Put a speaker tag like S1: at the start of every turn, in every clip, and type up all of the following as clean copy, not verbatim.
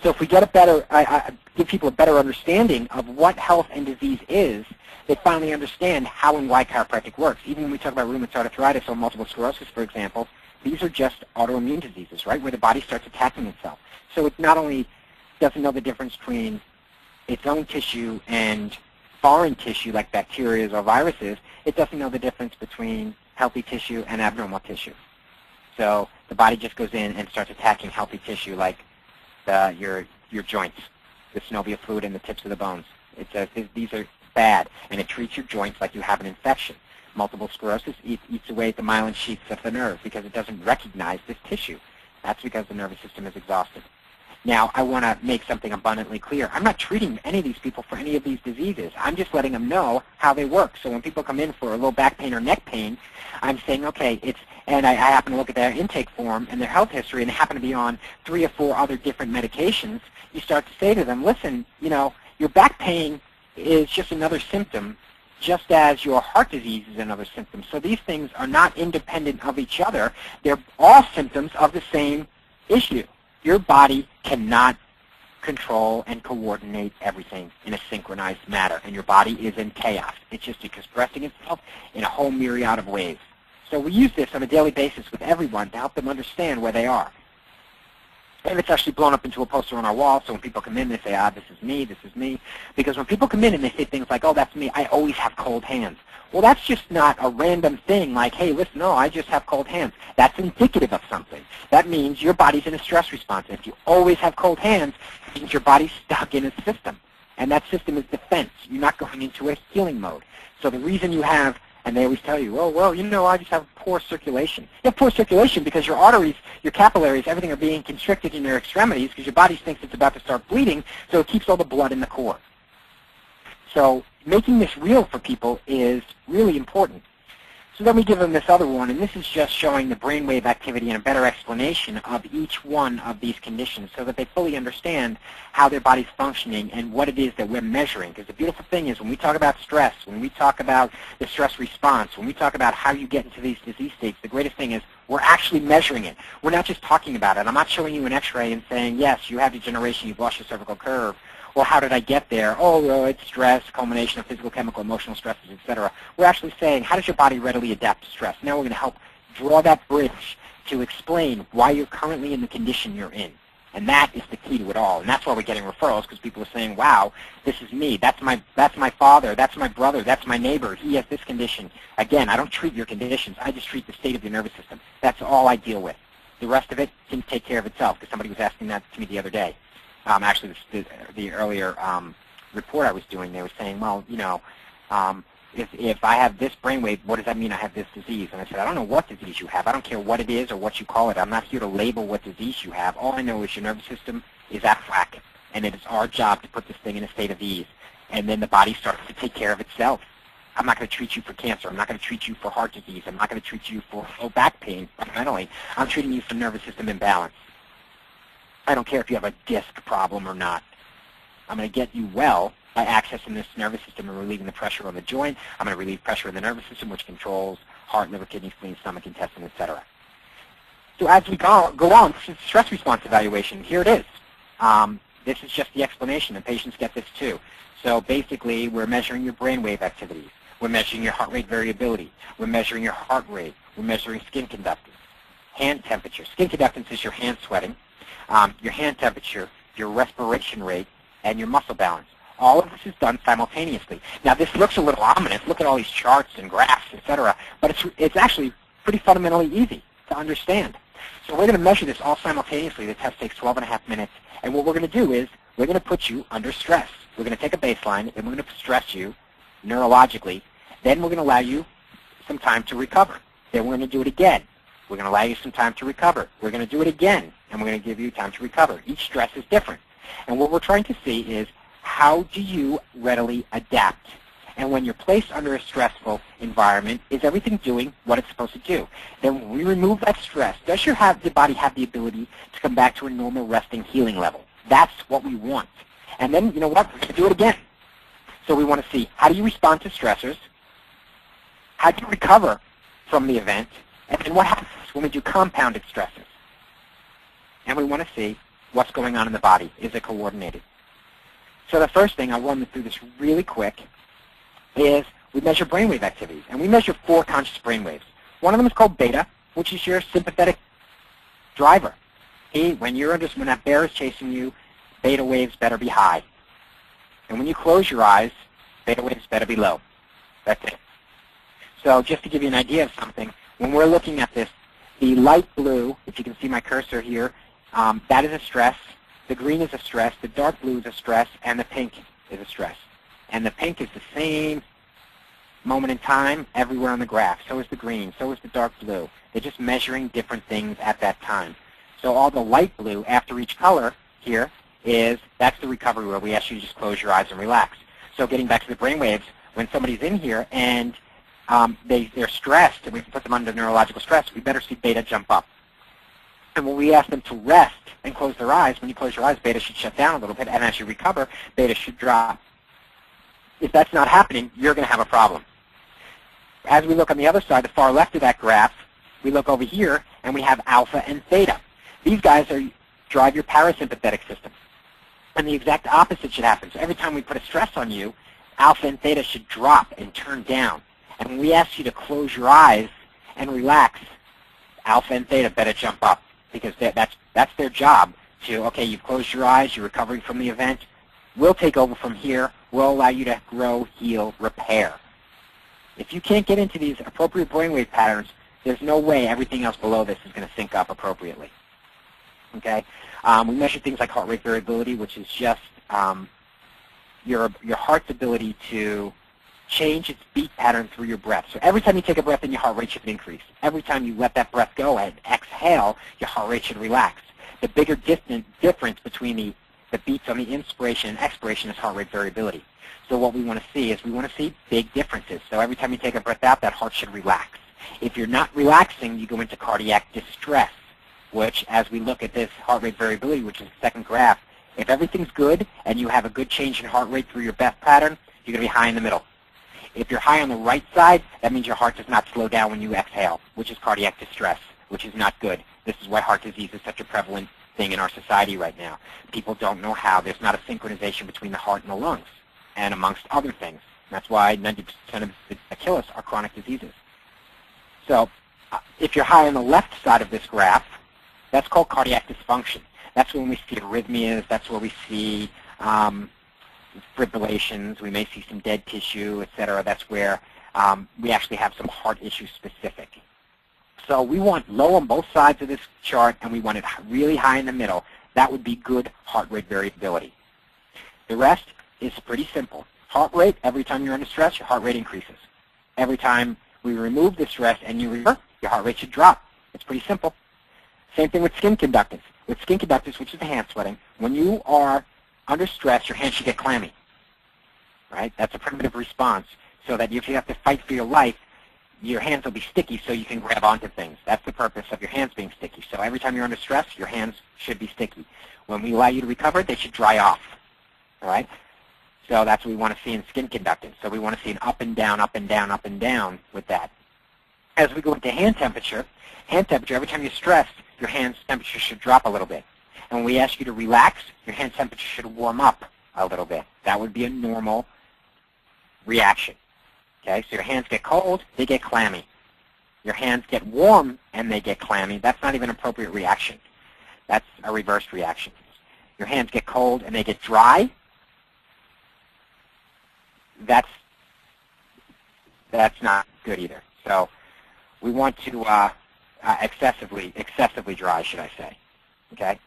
S1: So if we get a better, give people a better understanding of what health and disease is, they finally understand how and why chiropractic works. Even when we talk about rheumatoid arthritis or multiple sclerosis, for example, these are just autoimmune diseases, right, where the body starts attacking itself. So it not only doesn't know the difference between its own tissue and foreign tissue like bacteria or viruses, it doesn't know the difference between healthy tissue and abnormal tissue. So the body just goes in and starts attacking healthy tissue like your joints, the synovial fluid and the tips of the bones. It says these are bad, and it treats your joints like you have an infection. Multiple sclerosis eats away at the myelin sheaths of the nerve because it doesn't recognize this tissue. That's because the nervous system is exhausted. Now, I want to make something abundantly clear. I'm not treating any of these people for any of these diseases. I'm just letting them know how they work. So when people come in for a low back pain or neck pain, I'm saying, okay, and I happen to look at their intake form and their health history, and they happen to be on 3 or 4 other different medications. You start to say to them, listen, your back pain is just another symptom, just as your heart disease is another symptom. So these things are not independent of each other. They're all symptoms of the same issue. Your body cannot control and coordinate everything in a synchronized manner, and your body is in chaos. It's just expressing itself in a whole myriad of ways. So we use this on a daily basis with everyone to help them understand where they are. And it's actually blown up into a poster on our wall, so when people come in, they say, this is me, this is me. Because when people come in and they say things like, oh, that's me, I always have cold hands. Well, that's just not a random thing like, hey, listen, no, I just have cold hands. That's indicative of something. That means your body's in a stress response. And if you always have cold hands, it means your body's stuck in a system. And that system is defense. You're not going into a healing mode. So the reason you have, and they always tell you, oh, well, I just have poor circulation. You have poor circulation because your arteries, your capillaries, everything are being constricted in your extremities because your body thinks it's about to start bleeding, so it keeps all the blood in the core. So making this real for people is really important. So then we give them this other one, and this is just showing the brainwave activity and a better explanation of each one of these conditions so that they fully understand how their body's functioning and what it is that we're measuring. Because the beautiful thing is when we talk about stress, when we talk about the stress response, when we talk about how you get into these disease states, the greatest thing is we're actually measuring it. We're not just talking about it. I'm not showing you an x-ray and saying, yes, you have degeneration, you've lost your cervical curve. Well, how did I get there? Oh, well, it's stress, culmination of physical, chemical, emotional stresses, etc. We're actually saying, how does your body readily adapt to stress? Now we're going to help draw that bridge to explain why you're currently in the condition you're in. And that is the key to it all. And that's why we're getting referrals, because people are saying, wow, this is me. That's my father. That's my brother. That's my neighbor. He has this condition. Again, I don't treat your conditions. I just treat the state of your nervous system. That's all I deal with. The rest of it can take care of itself, because somebody was asking that to me the other day. Actually, the earlier report I was doing, they were saying, well, if I have this brainwave, what does that mean I have this disease? And I said, I don't know what disease you have. I don't care what it is or what you call it. I'm not here to label what disease you have. All I know is your nervous system is out of whack, and it is our job to put this thing in a state of ease. And then the body starts to take care of itself. I'm not going to treat you for cancer. I'm not going to treat you for heart disease. I'm not going to treat you for low back pain, fundamentally. I'm treating you for nervous system imbalance. I don't care if you have a disc problem or not. I'm going to get you well by accessing this nervous system and relieving the pressure on the joint. I'm going to relieve pressure in the nervous system, which controls heart, liver, kidney, spleen, stomach, intestine, etc. So as we go on, this is stress response evaluation. Here it is. This is just the explanation, and patients get this too. So basically, we're measuring your brainwave activities. We're measuring your heart rate variability. We're measuring your heart rate. We're measuring skin conductance, hand temperature. Skin conductance is your hand sweating. Your hand temperature, your respiration rate, and your muscle balance. All of this is done simultaneously. Now, this looks a little ominous. Look at all these charts and graphs, etc. But it's actually pretty fundamentally easy to understand. So we're going to measure this all simultaneously. The test takes 12.5 minutes. And what we're going to do is we're going to put you under stress. We're going to take a baseline, and we're going to stress you neurologically. Then we're going to allow you some time to recover. Then we're going to do it again. We're going to allow you some time to recover. We're going to do it again, and we're going to give you time to recover. Each stress is different. And what we're trying to see is how do you readily adapt? And when you're placed under a stressful environment, is everything doing what it's supposed to do? Then when we remove that stress, does your body have the ability to come back to a normal resting healing level? That's what we want. And then, you know what, we're going to do it again. So we want to see how do you respond to stressors? How do you recover from the event? And then what happens when we do compounded stresses? And we want to see what's going on in the body. Is it coordinated? So the first thing, I'll run through this really quick, is we measure brainwave activities. And we measure 4 conscious brainwaves. One of them is called beta, which is your sympathetic driver. When that bear is chasing you, beta waves better be high. And when you close your eyes, beta waves better be low. That's it. So just to give you an idea of something, when we're looking at this, the light blue, if you can see my cursor here, that is a stress. The green is a stress. The dark blue is a stress. And the pink is a stress. And the pink is the same moment in time everywhere on the graph. So is the green. So is the dark blue. They're just measuring different things at that time. So all the light blue after each color here that's the recovery where we ask you to just close your eyes and relax. So getting back to the brain waves, when somebody's in here and they're stressed and we put them under neurological stress, we better see beta jump up. And when we ask them to rest and close their eyes, when you close your eyes, beta should shut down a little bit, and as you recover, beta should drop. If that's not happening, you're going to have a problem. As we look on the other side, the far left of that graph, we look over here, and we have alpha and theta. These guys drive your parasympathetic system. And the exact opposite should happen. So every time we put a stress on you, alpha and theta should drop and turn down. And when we ask you to close your eyes and relax, alpha and theta better jump up, because that's their job to, okay, you've closed your eyes, you're recovering from the event. We'll take over from here. We'll allow you to grow, heal, repair. If you can't get into these appropriate brainwave patterns, there's no way everything else below this is going to sync up appropriately. Okay? We measure things like heart rate variability, which is just your heart's ability to change its beat pattern through your breath. So every time you take a breath in, your heart rate should increase. Every time you let that breath go and exhale, your heart rate should relax. The bigger difference between the beats on the inspiration and expiration is heart rate variability. So what we want to see is we want to see big differences. So every time you take a breath out, that heart should relax. If you're not relaxing, you go into cardiac distress, which, as we look at this heart rate variability, which is the second graph, if everything's good and you have a good change in heart rate through your breath pattern, you're going to be high in the middle. If you're high on the right side, that means your heart does not slow down when you exhale, which is cardiac distress, which is not good. This is why heart disease is such a prevalent thing in our society right now. People don't know how. There's not a synchronization between the heart and the lungs, and amongst other things. That's why 90% of the kill us are chronic diseases. So if you're high on the left side of this graph, that's called cardiac dysfunction. That's when we see arrhythmias. That's where we see fibrillations. We may see some dead tissue, etc. That's where we actually have some heart issue specific. So we want low on both sides of this chart, and we want it really high in the middle. That would be good heart rate variability. The rest is pretty simple. Heart rate, every time you're under stress, your heart rate increases. Every time we remove the stress and you revert, your heart rate should drop. It's pretty simple. Same thing with skin conductance. With skin conductance, which is the hand sweating, when you are under stress, your hands should get clammy. Right? That's a primitive response, so that if you have to fight for your life, your hands will be sticky so you can grab onto things. That's the purpose of your hands being sticky. So every time you're under stress, your hands should be sticky. When we allow you to recover, they should dry off. All right? So that's what we want to see in skin conductance. So we want to see an up and down, up and down, up and down with that. As we go into hand temperature, every time you're stressed, your hand's temperature should drop a little bit. And when we ask you to relax, your hand temperature should warm up a little bit. That would be a normal reaction. Okay, so your hands get cold, they get clammy. Your hands get warm and they get clammy. That's not even an appropriate reaction. That's a reversed reaction. Your hands get cold and they get dry. That's not good either. So we want to excessively dry, should I say. Okay?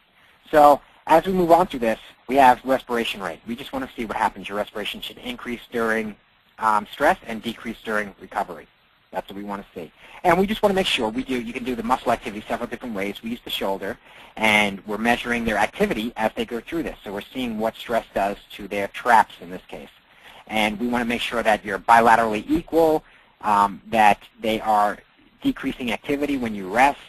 S1: So as we move on through this, we have respiration rate. We just want to see what happens. Your respiration should increase during stress and decrease during recovery. That's what we want to see. And we just want to make sure you can do the muscle activity several different ways. We use the shoulder, and we're measuring their activity as they go through this. So we're seeing what stress does to their traps in this case. And we want to make sure that you're bilaterally equal, that they are decreasing activity when you rest,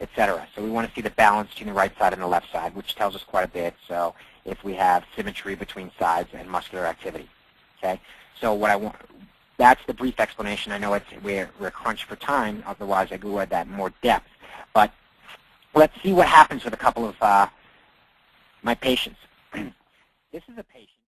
S1: etc. So we want to see the balance between the right side and the left side, which tells us quite a bit. So if we have symmetry between sides and muscular activity. Okay? So what I want, that's the brief explanation. I know we're crunched for time, otherwise I go at that in more depth. But let's see what happens with a couple of my patients. This is a patient.